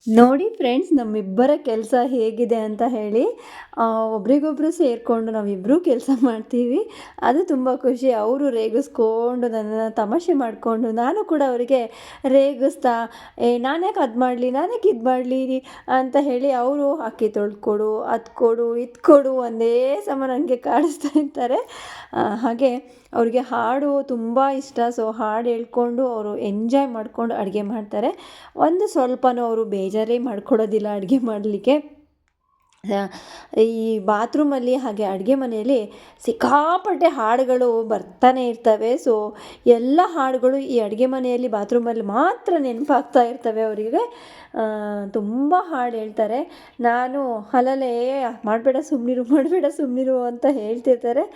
ನೋಡಿ ಫ್ರೆಂಡ್ಸ್, ನಮ್ಮಿಬ್ಬರ ಕೆಲಸ ಹೇಗಿದೆ ಅಂತ ಹೇಳಿ. ಒಬ್ರಿಗೊಬ್ರು ಸೇರಿಕೊಂಡು ನಾವಿಬ್ಬರೂ ಕೆಲಸ ಮಾಡ್ತೀವಿ. ಅದು ತುಂಬ ಖುಷಿ. ಅವರು ರೇಗಿಸ್ಕೊಂಡು ನನ್ನನ್ನು ತಮಾಷೆ ಮಾಡಿಕೊಂಡು, ನಾನು ಕೂಡ ಅವರಿಗೆ ರೇಗಿಸ್ತಾ, ನಾನ್ಯಾಕೆ ಅದು ಮಾಡಲಿ, ನಾನ್ಯಾಕೆ ಇದು ಮಾಡಲಿ ಅಂತ ಹೇಳಿ ಅವರು ಅಕ್ಕಿ ತೊಳ್ಕೊಡು, ಅದು ಕೊಡು, ಇದು ಕೊಡು ಒಂದೇ ಸಮ ನನಗೆ ಕಾಡಿಸ್ತಾ ಇರ್ತಾರೆ. ಹಾಗೆ ಅವ್ರಿಗೆ ಹಾಡು ತುಂಬ ಇಷ್ಟ. ಸೊ ಹಾಡು ಹೇಳ್ಕೊಂಡು ಅವರು ಎಂಜಾಯ್ ಮಾಡಿಕೊಂಡು ಅಡುಗೆ ಮಾಡ್ತಾರೆ. ಒಂದು ಸ್ವಲ್ಪನೂ ಅವರು ಬೇಜಾರೇ ಮಾಡ್ಕೊಡೋದಿಲ್ಲ ಅಡುಗೆ ಮಾಡಲಿಕ್ಕೆ. ಈ ಬಾತ್ರೂಮಲ್ಲಿ ಹಾಗೆ ಅಡುಗೆ ಮನೆಯಲ್ಲಿ ಸಿಕ್ಕಾಪಟ್ಟೆ ಹಾಡುಗಳು ಬರ್ತಾನೆ ಇರ್ತವೆ. ಸೊ ಎಲ್ಲ ಹಾಡುಗಳು ಈ ಅಡುಗೆ ಮನೆಯಲ್ಲಿ ಬಾತ್ರೂಮಲ್ಲಿ ಮಾತ್ರ ನೆನಪಾಗ್ತಾ ಇರ್ತವೆ ಅವರಿಗೆ. ತುಂಬ ಹಾಡು ಹೇಳ್ತಾರೆ. ನಾನು ಅಲ್ಲಲ್ಲೇ ಮಾಡಬೇಡ ಸುಮ್ಮನಿರು ಅಂತ ಹೇಳ್ತಿರ್ತಾರೆ.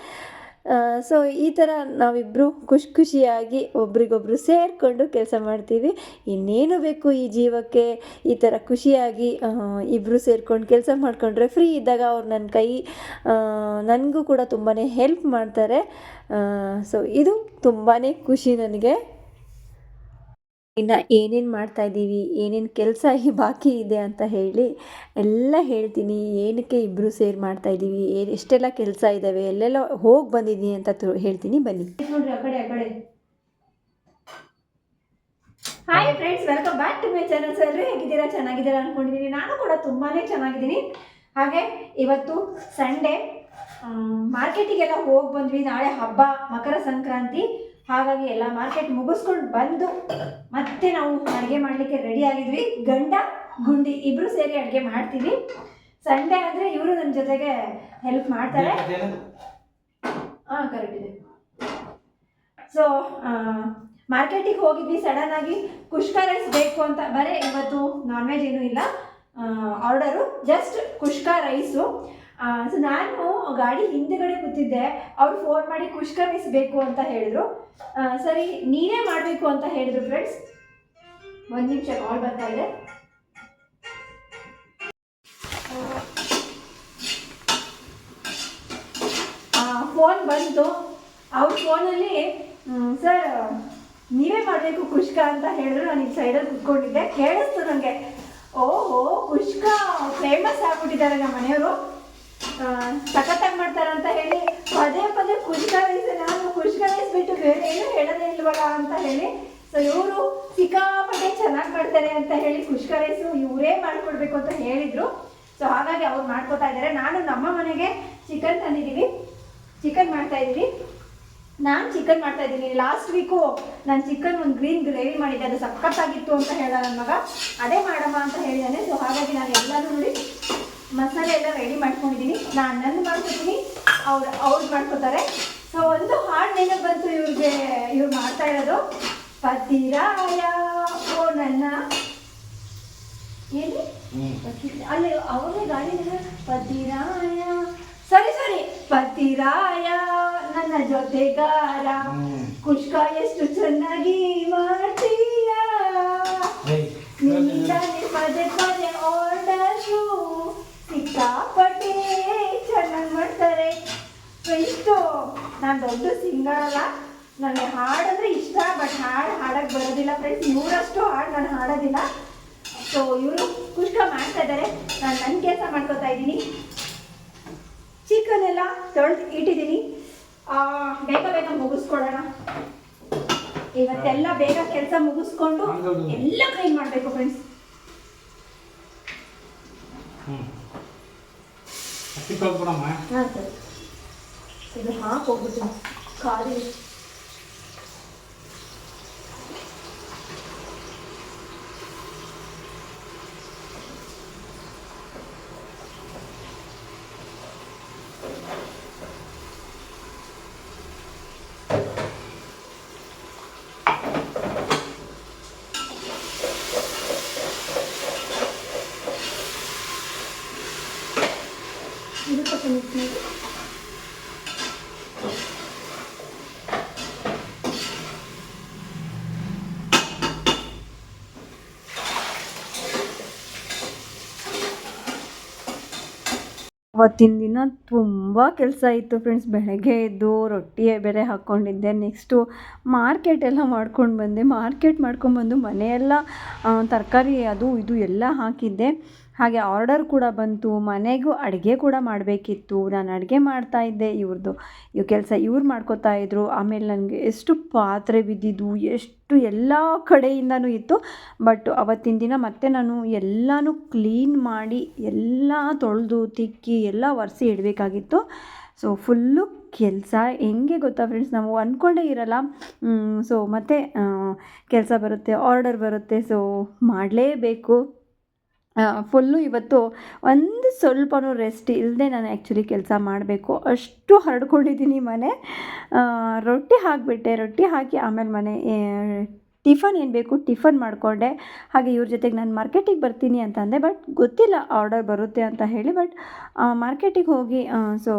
ಸೊ ಈ ಥರ ನಾವಿಬ್ಬರು ಖುಷಿಯಾಗಿ ಒಬ್ರಿಗೊಬ್ರು ಸೇರಿಕೊಂಡು ಕೆಲಸ ಮಾಡ್ತೀವಿ. ಇನ್ನೇನು ಬೇಕು ಈ ಜೀವಕ್ಕೆ, ಈ ಥರ ಖುಷಿಯಾಗಿ ಇಬ್ಬರು ಸೇರ್ಕೊಂಡು ಕೆಲಸ ಮಾಡಿಕೊಂಡ್ರೆ. ಫ್ರೀ ಇದ್ದಾಗ ಅವ್ರು ನನ್ನ ಕೈ ನನಗೂ ಕೂಡ ತುಂಬಾ ಹೆಲ್ಪ್ ಮಾಡ್ತಾರೆ. ಸೊ ಇದು ತುಂಬಾ ಖುಷಿ ನನಗೆ. ಇನ್ನು ಏನೇನು ಮಾಡ್ತಾಯಿದ್ದೀವಿ, ಏನೇನು ಕೆಲಸ ಬಾಕಿ ಇದೆ ಅಂತ ಹೇಳಿ ಎಲ್ಲ ಹೇಳ್ತೀನಿ. ಏನಕ್ಕೆ ಇಬ್ಬರು ಸೇರಿ ಮಾಡ್ತಾಯಿದ್ದೀವಿ, ಎಷ್ಟೆಲ್ಲ ಕೆಲಸ ಇದ್ದಾವೆ, ಎಲ್ಲೆಲ್ಲ ಹೋಗಿ ಬಂದಿದ್ದೀನಿ ಅಂತ ಹೇಳ್ತೀನಿ, ಬನ್ನಿ ನೋಡ್ರಿ. ಆ ಕಡೆ hi friends, welcome back to my channel. Sir ಹೇಗಿದ್ದೀರಾ? ಚೆನ್ನಾಗಿದ್ದೀರಾ ಅಂದ್ಕೊಂಡಿದ್ದೀನಿ. ನಾನು ಕೂಡ ತುಂಬಾ ಚೆನ್ನಾಗಿದ್ದೀನಿ. ಹಾಗೆ ಇವತ್ತು ಸಂಡೇ, ಮಾರ್ಕೆಟಿಗೆಲ್ಲ ಹೋಗಿ ಬಂದ್ವಿ. ನಾಳೆ ಹಬ್ಬ, ಮಕರ ಸಂಕ್ರಾಂತಿ. ಹಾಗಾಗಿ ಎಲ್ಲ ಮಾರ್ಕೆಟ್ ಮುಗಿಸ್ಕೊಂಡು ಬಂದು ಮತ್ತೆ ನಾವು ಅಡುಗೆ ಮಾಡಲಿಕ್ಕೆ ರೆಡಿ ಆಗಿದ್ವಿ. ಗಂಡ ಗುಂಡಿ ಇಬ್ಬರು ಸೇರಿ ಅಡುಗೆ ಮಾಡ್ತೀವಿ. ಸಂಡೇ ಅಂದರೆ ಇವರು ನನ್ನ ಜೊತೆಗೆ ಹೆಲ್ಪ್ ಮಾಡ್ತಾರೆ. ಕರೆಕ್ಟ್ ಇದೆ. ಸೊ ಮಾರ್ಕೆಟಿಗೆ ಹೋಗಿದ್ವಿ ಸಡನ್ನಾಗಿ. ಕುಷ್ಕ ರೈಸ್ ಬೇಕು ಅಂತ, ಬರೀ ಇವತ್ತು ನಾನ್ ವೆಜ್ ಏನೂ ಇಲ್ಲ, ಆರ್ಡರು ಜಸ್ಟ್ ಕುಷ್ಕ ರೈಸು. ಸೊ ನಾನು ಗಾಡಿ ಹಿಂದೆಗಡೆ ಕೂತಿದ್ದೆ. ಅವ್ರು ಫೋನ್ ಮಾಡಿ ಕುಷ್ಕ ರೈಸ್ ಬೇಕು ಅಂತ ಹೇಳಿದ್ರು. ಸರಿ ನೀನೇ ಮಾಡಬೇಕು ಅಂತ ಹೇಳಿದ್ರು. ಫ್ರೆಂಡ್ಸ್, ಒಂದು ನಿಮಿಷ ಕಾಲ್ ಬರ್ತಾ ಇದೆ. ಫೋನ್ ಬಂತು. ಅವ್ರ ಫೋನಲ್ಲಿ ಸರ್ ನೀವೇ ಮಾಡಬೇಕು ಕುಷ್ಕ ಅಂತ ಹೇಳಿದ್ರು. ನಾನು ಈ ಸೈಡಲ್ಲಿ ಕುತ್ಕೊಂಡಿದ್ದೆ, ಕೇಳಿಸ್ತು ನನಗೆ. ಓಹೋ, ಕುಷ್ಕ ಫೇಮಸ್ ಆಗ್ಬಿಟ್ಟಿದ್ದಾರೆ ನಮ್ಮ ಮನೆಯವರು, ಸಖತ್ತಾಗಿ ಮಾಡ್ತಾರಂತ ಹೇಳಿ ಪದೇ ಕುಷ್ಕ ರೈಸ್. ನಾನು ಕುಷ್ಕ ರೈಸ್ ಬಿಟ್ಟು ಬೇರೆ ಏನು ಹೇಳೋದೇ ಇಲ್ವಲ್ಲ ಅಂತ ಹೇಳಿ. ಸೊ ಇವರು ಸಿಕ್ಕಾಪಟ್ಟೆ ಚೆನ್ನಾಗಿ ಮಾಡ್ತಾರೆ ಅಂತ ಹೇಳಿ ಕುಷ್ಕ ರೈಸು ಇವರೇ ಮಾಡಿಕೊಡ್ಬೇಕು ಅಂತ ಹೇಳಿದರು. ಸೊ ಹಾಗಾಗಿ ಅವ್ರು ಮಾಡ್ಕೊತಾ ಇದ್ದಾರೆ. ನಾನು ನಮ್ಮ ಮನೆಗೆ ಚಿಕನ್ ತಂದಿದ್ದೀವಿ, ಚಿಕನ್ ಮಾಡ್ತಾಯಿದ್ದೀವಿ. ನಾನು ಚಿಕನ್ ಮಾಡ್ತಾಯಿದ್ದೀನಿ. ಲಾಸ್ಟ್ ವೀಕು ನಾನು ಚಿಕನ್ ಒಂದು ಗ್ರೀನ್ ಗ್ರೇವಿ ಮಾಡಿದ್ದೆ, ಅದು ಸಖತ್ತಾಗಿತ್ತು ಅಂತ ಹೇಳ ನನ್ನ ಮಗ. ಅದೇ ಮಾಡಮ್ಮ ಅಂತ ಹೇಳಿದ್ದಾನೆ. ಸೊ ಹಾಗಾಗಿ ನಾನು ಎಲ್ಲನೂ ನೋಡಿ ಮಸಾಲೆ ಎಲ್ಲ ರೆಡಿ ಮಾಡ್ಕೊಂಡಿದ್ದೀನಿ. ನಾನು ನನ್ನ ಮಾಡ್ಕೊತೀನಿ, ಅವ್ರು ಮಾಡ್ಕೊತಾರೆ. ಸೊ ಒಂದು ಹಾಡು ನೆನಪು ಬಂತು ಇವ್ರು ಮಾಡ್ತಾ ಇರೋದು. ಪತಿರಾಯ ಓ ನನ್ನ ಏನು ಅಲ್ಲಿ ಅವರೇ ಗಾಡಿ ಪತಿರಾಯ, ಸರಿ ಪತಿರಾಯ ನನ್ನ ಜೊತೆಗಾರ, ಕುಷ್ಕ ಎಷ್ಟು ಚೆನ್ನಾಗಿ ಮಾಡ್ತೀಯ, ನಿಂದಾನೆ ಪದೇ ಆರ್ಡರು ಸಿಕ್ಕಾಪಟ್ಟೆ ಚೆನ್ನಾಗಿ ಮಾಡ್ತಾರೆ. ಸೊ ಇಷ್ಟು ನಾನು ದೊಡ್ಡ ಸಿಂಗರ್ ಅಲ್ಲ, ನನಗೆ ಹಾಡಂದ್ರೆ ಇಷ್ಟ, ಬಟ್ ಹಾಡಕ್ಕೆ ಬರೋದಿಲ್ಲ ಫ್ರೆಂಡ್ಸ್. ಇವರಷ್ಟು ಹಾಡು ನಾನು ಹಾಡೋದಿಲ್ಲ. ಸೊ ಇವರು ಕುಷ್ಕ ಮಾಡ್ತಾ ಇದ್ದಾರೆ, ನಾನು ನನ್ನ ಕೆಲಸ ಮಾಡ್ಕೊತಾ ಇದ್ದೀನಿ. ಚಿಕನ್ ಎಲ್ಲ ತೊಳೆದು ಇಟ್ಟಿದ್ದೀನಿ. ಬೇಗ ಮುಗಿಸ್ಕೊಳ್ಳೋಣ ಇವತ್ತೆಲ್ಲ. ಬೇಗ ಕೆಲಸ ಮುಗಿಸ್ಕೊಂಡು ಎಲ್ಲ ಕ್ಲೀನ್ ಮಾಡಬೇಕು ಫ್ರೆಂಡ್ಸ್. ಹಾಂ ಸರ್, ಇದು ಹಾಕೋಗ್ಬಿಟ್ಟು ಖಾಲಿ. ಅವತ್ತಿನ ದಿನ ತುಂಬ ಕೆಲಸ ಇತ್ತು ಫ್ರೆಂಡ್ಸ್. ಬೆಳಗ್ಗೆ ಎದ್ದು ರೊಟ್ಟಿ ಬೇರೆ ಹಾಕ್ಕೊಂಡಿದ್ದೆ. ನೆಕ್ಸ್ಟು ಮಾರ್ಕೆಟ್ ಎಲ್ಲ ಮಾಡ್ಕೊಂಡು ಬಂದೆ. ಮಾರ್ಕೆಟ್ ಮಾಡ್ಕೊಂಡ್ಬಂದು ಮನೆಯೆಲ್ಲ ತರಕಾರಿ ಅದು ಇದು ಎಲ್ಲ ಹಾಕಿದ್ದೆ. ಹಾಗೆ ಆರ್ಡರ್ ಕೂಡ ಬಂತು. ಮನೆಗೂ ಅಡುಗೆ ಕೂಡ ಮಾಡಬೇಕಿತ್ತು. ನಾನು ಅಡುಗೆ ಮಾಡ್ತಾಯಿದ್ದೆ, ಇವ್ರ ಕೆಲಸ ಇವ್ರು ಮಾಡ್ಕೋತಾಯಿದ್ರು. ಆಮೇಲೆ ನನಗೆ ಎಷ್ಟು ಪಾತ್ರೆ ಬಿದ್ದಿದ್ದು, ಎಷ್ಟು ಎಲ್ಲ ಕಡೆಯಿಂದನೂ ಇತ್ತು. ಬಟ್ ಅವತ್ತಿನ ದಿನ ಮತ್ತೆ ನಾನು ಎಲ್ಲನೂ ಕ್ಲೀನ್ ಮಾಡಿ ಎಲ್ಲ ತೊಳೆದು ತಿಕ್ಕಿ ಎಲ್ಲ ಒರೆಸಿ ಇಡಬೇಕಾಗಿತ್ತು. ಸೊ ಫುಲ್ಲು ಕೆಲಸ ಹೆಂಗೆ ಗೊತ್ತಾ ಫ್ರೆಂಡ್ಸ್, ನಾವು ಅಂದ್ಕೊಂಡೇ ಇರಲ್ಲ. ಸೊ ಮತ್ತೆ ಕೆಲಸ ಬರುತ್ತೆ, ಆರ್ಡರ್ ಬರುತ್ತೆ, ಸೊ ಮಾಡಲೇಬೇಕು. ಫುಲ್ಲು ಇವತ್ತು ಒಂದು ಸ್ವಲ್ಪನೂ ರೆಸ್ಟ್ ಇಲ್ಲದೆ ನಾನು ಆ್ಯಕ್ಚುಲಿ ಕೆಲಸ ಮಾಡಬೇಕು, ಅಷ್ಟು ಹರಡ್ಕೊಂಡಿದ್ದೀನಿ ಮನೆ. ರೊಟ್ಟಿ ಹಾಕಿಬಿಟ್ಟೆ. ರೊಟ್ಟಿ ಹಾಕಿ ಆಮೇಲೆ ಮನೆ ಟಿಫನ್ ಏನು ಬೇಕು ಟಿಫನ್ ಮಾಡಿಕೊಂಡೆ. ಹಾಗೆ ಇವ್ರ ಜೊತೆಗೆ ನಾನು ಮಾರ್ಕೆಟಿಗೆ ಬರ್ತೀನಿ ಅಂತ ಅಂದೆ, ಬಟ್ ಗೊತ್ತಿಲ್ಲ ಆರ್ಡರ್ ಬರುತ್ತೆ ಅಂತ ಹೇಳಿ. ಬಟ್ ಮಾರ್ಕೆಟಿಗೆ ಹೋಗಿ ಸೊ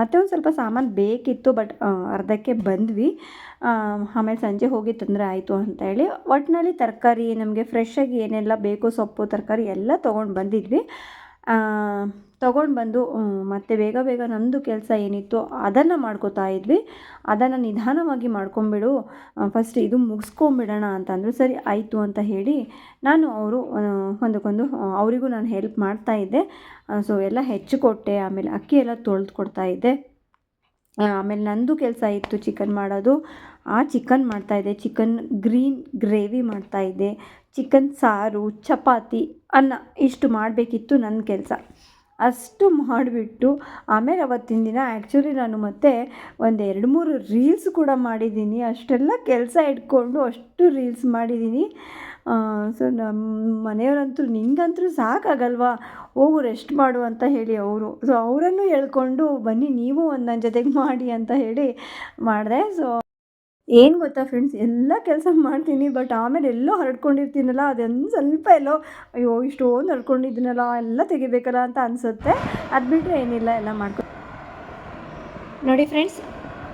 ಮತ್ತೆ ಒಂದು ಸ್ವಲ್ಪ ಸಾಮಾನು ಬೇಕಿತ್ತು, ಬಟ್ ಅರ್ಧಕ್ಕೆ ಬಂದ್ವಿ. ಆಮೇಲೆ ಸಂಜೆ ಹೋಗಿ ತೊಂದರೆ ಆಯಿತು ಅಂತ ಹೇಳಿ ಒಟ್ಟಿನಲ್ಲಿ ತರಕಾರಿ ನಮಗೆ ಫ್ರೆಶ್ಶಾಗಿ ಏನೆಲ್ಲ ಬೇಕು, ಸೊಪ್ಪು ತರಕಾರಿ ಎಲ್ಲ ತೊಗೊಂಡು ಬಂದಿದ್ವಿ. ತೊಗೊಂಡು ಬಂದು ಮತ್ತು ಬೇಗ ಬೇಗ ನಮ್ಮದು ಕೆಲಸ ಏನಿತ್ತು ಅದನ್ನು ಮಾಡ್ಕೋತಾ ಇದ್ವಿ. ಅದನ್ನು ನಿಧಾನವಾಗಿ ಮಾಡ್ಕೊಂಬಿಡು, ಫಸ್ಟ್ ಇದು ಮುಗಿಸ್ಕೊಂಬಿಡೋಣ ಅಂತಂದರು. ಸರಿ ಆಯಿತು ಅಂತ ಹೇಳಿ ನಾನು ಒಂದಕ್ಕೊಂದು ಅವರಿಗೂ ನಾನು ಹೆಲ್ಪ್ ಮಾಡ್ತಾಯಿದ್ದೆ. ಸೊ ಎಲ್ಲ ಹೆಚ್ಚಿಕೊಟ್ಟೆ. ಆಮೇಲೆ ಅಕ್ಕಿ ಎಲ್ಲ ತೊಳೆದು ಕೊಡ್ತಾಯಿದ್ದೆ. ಆಮೇಲೆ ನಂದು ಕೆಲಸ ಇತ್ತು ಚಿಕನ್ ಮಾಡೋದು. ಆ ಚಿಕನ್ ಮಾಡ್ತಾಯಿದ್ದೆ. ಚಿಕನ್ ಗ್ರೀನ್ ಗ್ರೇವಿ ಮಾಡ್ತಾಯಿದ್ದೆ. ಚಿಕನ್ ಸಾರು, ಚಪಾತಿ, ಅನ್ನ ಇಷ್ಟು ಮಾಡಬೇಕಿತ್ತು ನನ್ನ ಕೆಲಸ. ಅಷ್ಟು ಮಾಡಿಬಿಟ್ಟು ಆಮೇಲೆ ಅವತ್ತಿನ ದಿನ ಆ್ಯಕ್ಚುಲಿ ನಾನು ಮತ್ತೆ ಒಂದು 2-3 ರೀಲ್ಸ್ ಕೂಡ ಮಾಡಿದ್ದೀನಿ. ಅಷ್ಟೆಲ್ಲ ಕೆಲಸ ಇಟ್ಕೊಂಡು ಅಷ್ಟು ರೀಲ್ಸ್ ಮಾಡಿದ್ದೀನಿ. ಸೊ ನಮ್ಮ ಮನೆಯವರಂತೂ ನಿಂಗಂತೂ ಸಾಕಾಗಲ್ವಾ, ಹೋಗು ರೆಸ್ಟ್ ಮಾಡು ಅಂತ ಹೇಳಿ ಅವರು. ಸೊ ಅವರನ್ನು ಹೇಳ್ಕೊಂಡು ಬನ್ನಿ ನೀವು ಒಂದು ನನ್ನ ಜೊತೆಗೆ ಮಾಡಿ ಅಂತ ಹೇಳಿ ಮಾಡಿದೆ. ಸೊ ಏನು ಗೊತ್ತಾ ಫ್ರೆಂಡ್ಸ್, ಎಲ್ಲ ಕೆಲಸ ಮಾಡ್ತೀನಿ, ಬಟ್ ಆಮೇಲೆ ಎಲ್ಲೋ ಹರಡ್ಕೊಂಡಿರ್ತೀನಲ್ಲ, ಅದೊಂದು ಸ್ವಲ್ಪ ಎಲ್ಲೋ ಅಯ್ಯೋ ಇಷ್ಟೊಂದು ಹರಡ್ಕೊಂಡಿದ್ದೀನಲ್ಲ ಎಲ್ಲ ತೆಗಿಬೇಕಲ್ಲ ಅಂತ ಅನಿಸುತ್ತೆ. ಅದು ಬಿಟ್ಟರೆ ಏನಿಲ್ಲ, ಎಲ್ಲ ನೋಡಿ ಫ್ರೆಂಡ್ಸ್,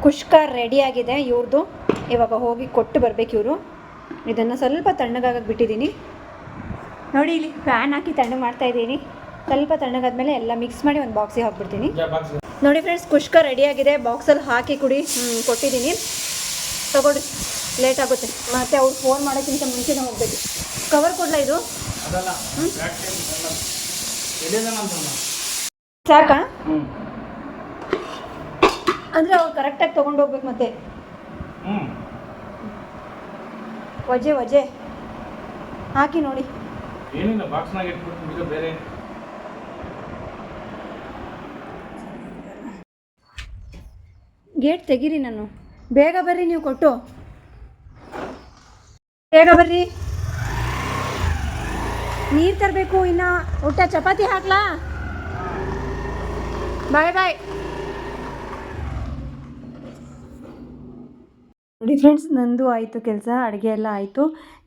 ಕುಷ್ಕ ರೆಡಿಯಾಗಿದೆ ಇವ್ರದ್ದು. ಇವಾಗ ಹೋಗಿ ಕೊಟ್ಟು ಬರಬೇಕು ಇವರು. ಇದನ್ನು ಸ್ವಲ್ಪ ತಣ್ಣಗಾಗಕ್ಕೆ ಬಿಟ್ಟಿದ್ದೀನಿ. ನೋಡಿ ಇಲ್ಲಿ ಫ್ಯಾನ್ ಹಾಕಿ ತಣ್ಣಗೆ ಮಾಡ್ತಾಯಿದ್ದೀನಿ. ಸ್ವಲ್ಪ ತಣ್ಣಗಾದ್ಮೇಲೆ ಎಲ್ಲ ಮಿಕ್ಸ್ ಮಾಡಿ ಒಂದು ಬಾಕ್ಸಿಗೆ ಹಾಕ್ಬಿಡ್ತೀನಿ. ನೋಡಿ ಫ್ರೆಂಡ್ಸ್, ಕುಷ್ಕ ರೆಡಿಯಾಗಿದೆ. ಬಾಕ್ಸಲ್ಲಿ ಹಾಕಿ ಕೊಟ್ಟಿದ್ದೀನಿ. ತಗೊಳ್ಳಿ, ಲೇಟ್ ಆಗುತ್ತೆ ಮತ್ತು ಅವ್ರು ಫೋನ್ ಮಾಡೋಕ್ಕಿಂತ ಮುಂಚೆನೇ ಹೋಗಬೇಕು. ಕವರ್ ಕೊಡಲ ಇದು? ಸಾಕಾ? ಅಂದರೆ ಅವ್ರು ಕರೆಕ್ಟಾಗಿ ತೊಗೊಂಡು ಹೋಗ್ಬೇಕು. ಮತ್ತೆ ವಜೆ ಹಾಕಿ ನೋಡಿ. ಗೇಟ್ ತೆಗೀರಿ. ನಾನು ಬೇಗ ಬರ್ರಿ, ನೀವು ಕೊಟ್ಟು ಬೇಗ ಬರ್ರಿ. ನೀರು ತರಬೇಕು. ಇನ್ನು ಊಟ ಚಪಾತಿ ಹಾಕ್ಲಾ? ಬಾಯ್ ಬಾಯ್. ನೋಡಿ ಫ್ರೆಂಡ್ಸ್, ನಂದು ಆಯಿತು ಕೆಲಸ, ಅಡುಗೆ ಎಲ್ಲ ಆಯಿತು.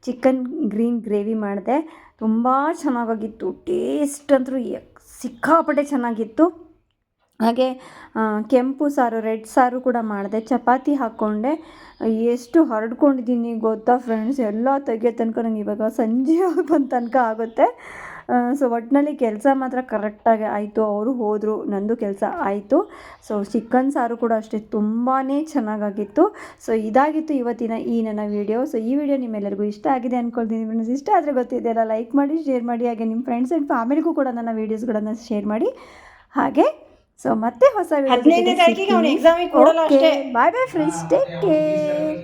ಚಿಕನ್ ಗ್ರೀನ್ ಗ್ರೇವಿ ಮಾಡಿದೆ. ತುಂಬ ಚೆನ್ನಾಗಿತ್ತು. ಟೇಸ್ಟ್ ಅಂತೂ ಸಿಕ್ಕಾಪಟ್ಟೆ ಚೆನ್ನಾಗಿತ್ತು. ಹಾಗೆ ಕೆಂಪು ಸಾರು, ರೆಡ್ ಸಾರು ಕೂಡ ಮಾಡಿದೆ. ಚಪಾತಿ ಹಾಕ್ಕೊಂಡೆ. ಎಷ್ಟು ಹರಡ್ಕೊಂಡಿದ್ದೀನಿ ಗೊತ್ತಾ ಫ್ರೆಂಡ್ಸ್, ಎಲ್ಲ ತೆಗಿಯೋ ತನಕ ನಂಗೆ ಇವಾಗ ಸಂಜೆ ಬಂದ ತನಕ ಆಗುತ್ತೆ. ಸೊ ಒಟ್ಟಿನಲ್ಲಿ ಕೆಲಸ ಮಾತ್ರ ಕರೆಕ್ಟಾಗಿ ಆಯಿತು. ಅವರು ಹೋದರು, ನಂದು ಕೆಲಸ ಆಯಿತು. ಸೊ ಚಿಕನ್ ಸಾರು ಕೂಡ ಅಷ್ಟೇ ತುಂಬಾ ಚೆನ್ನಾಗಾಗಿತ್ತು. ಸೊ ಇದಾಗಿತ್ತು ಇವತ್ತಿನ ಈ ನನ್ನ ವೀಡಿಯೋ. ಸೊ ಈ ವಿಡಿಯೋ ನಿಮ್ಮೆಲ್ಲರಿಗೂ ಇಷ್ಟ ಆಗಿದೆ ಅಂದ್ಕೊಳ್ತೀನಿ ಫ್ರೆಂಡ್ಸ್. ಇಷ್ಟ ಆದರೆ ಗೊತ್ತಿದೆಯಲ್ಲ, ಲೈಕ್ ಮಾಡಿ, ಶೇರ್ ಮಾಡಿ. ಹಾಗೆ ನಿಮ್ಮ ಫ್ರೆಂಡ್ಸ್ ಆ್ಯಂಡ್ ಫ್ಯಾಮಿಲಿಗೂ ಕೂಡ ನನ್ನ ವೀಡಿಯೋಸ್ಗಳನ್ನು ಶೇರ್ ಮಾಡಿ. ಹಾಗೆ ಸೊ ಮತ್ತೆ ಹೊಸ 15ನೇ ತಾರೀಕಿಗೆ ಅವನು ಎಕ್ಸಾಮಿಗೆ ಕೊಡಲ್ಲ ಅಷ್ಟೇ. ಬಾಯ್ ಬಾಯ್ ಫ್ರೆಂಡ್ಸ್, ಟೇಕ್ ಕೇರ್.